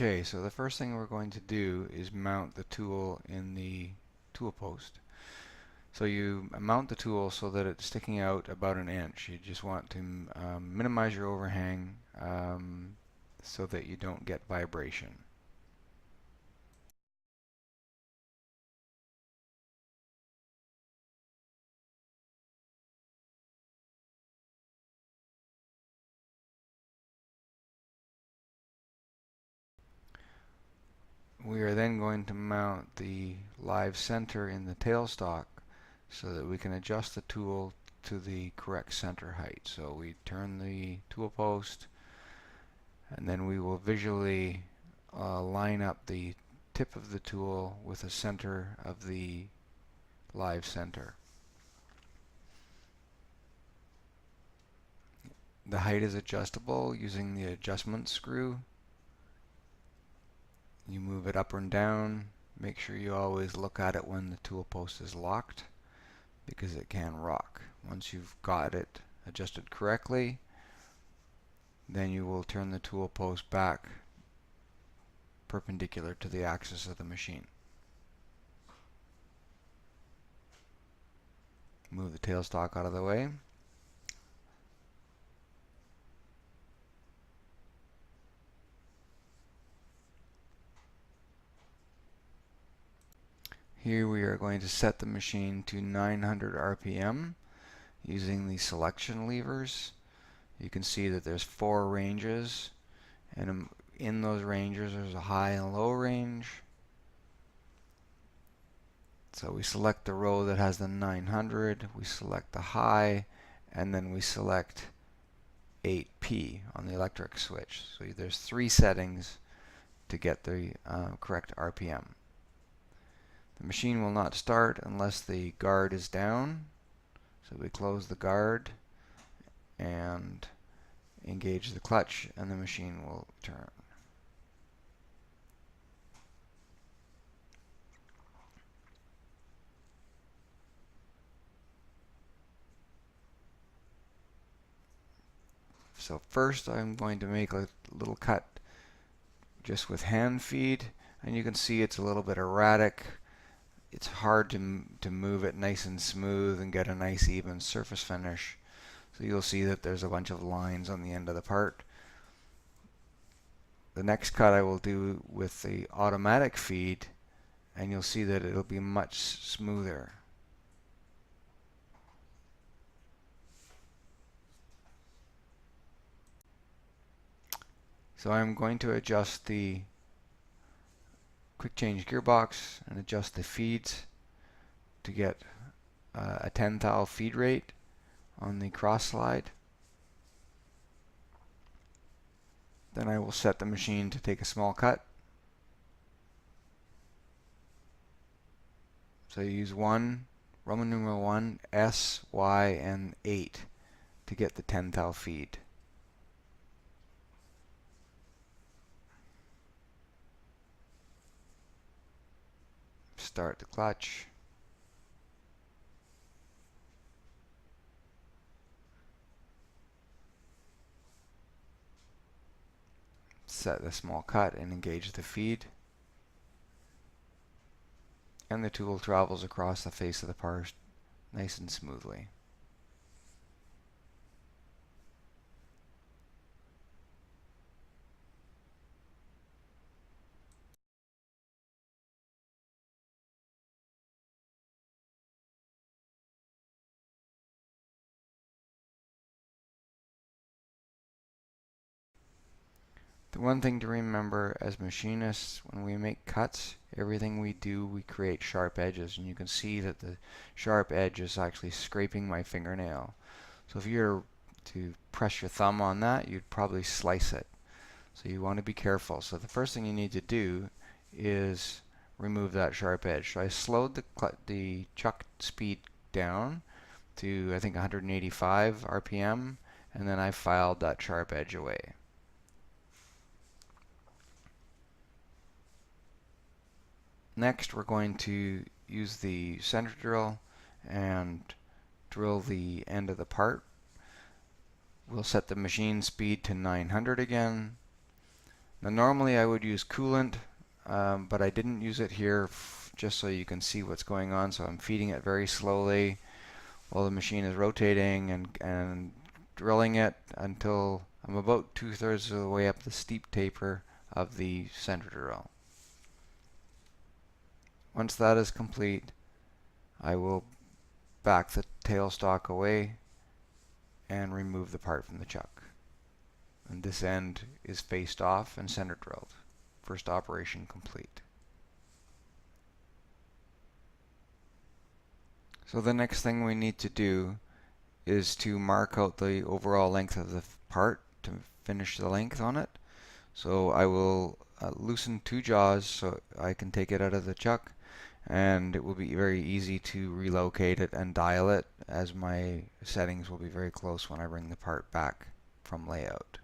Okay, so the first thing we're going to do is mount the tool in the tool post. So you mount the tool so that it's sticking out about an inch. You just want to minimize your overhang so that you don't get vibration. We are then going to mount the live center in the tailstock so that we can adjust the tool to the correct center height. So we turn the tool post, and then we will visually line up the tip of the tool with the center of the live center. The height is adjustable using the adjustment screw. You move it up and down. Make sure you always look at it when the tool post is locked, because it can rock. Once you've got it adjusted correctly, then you will turn the tool post back perpendicular to the axis of the machine. Move the tailstock out of the way. Here we are going to set the machine to 900 RPM using the selection levers. You can see that there's 4 ranges, and in those ranges there's a high and low range. So we select the row that has the 900, we select the high, and then we select 8P on the electric switch. So there's 3 settings to get the correct RPM. The machine will not start unless the guard is down. So we close the guard and engage the clutch, and the machine will turn. So first I'm going to make a little cut just with hand feed, and you can see it's a little bit erratic. It's hard to move it nice and smooth and get a nice even surface finish. So you'll see that there's a bunch of lines on the end of the part. The next cut I will do with the automatic feed, and you'll see that it'll be much smoother. So I'm going to adjust the quick change gearbox and adjust the feeds to get a 10 thou feed rate on the cross slide. Then I will set the machine to take a small cut. So you use 1, Roman numeral 1, S, Y, and 8 to get the 10 thou feed. Start the clutch. Set the small cut and engage the feed. And the tool travels across the face of the part nice and smoothly. The one thing to remember as machinists, when we make cuts, everything we do, we create sharp edges, and you can see that the sharp edge is actually scraping my fingernail. So if you were to press your thumb on that, you'd probably slice it. So you want to be careful. So the first thing you need to do is remove that sharp edge. So I slowed the chuck speed down to, I think, 185 RPM, and then I filed that sharp edge away. Next, we're going to use the center drill and drill the end of the part. We'll set the machine speed to 900 again. Now normally I would use coolant, but I didn't use it here just so you can see what's going on. So I'm feeding it very slowly while the machine is rotating and drilling it until I'm about 2/3 of the way up the steep taper of the center drill. Once that is complete, I will back the tailstock away and remove the part from the chuck. And this end is faced off and center drilled. First operation complete. So the next thing we need to do is to mark out the overall length of the part to finish the length on it. So I will loosen 2 jaws so I can take it out of the chuck, and it will be very easy to relocate it and dial it, as my settings will be very close when I bring the part back from layout.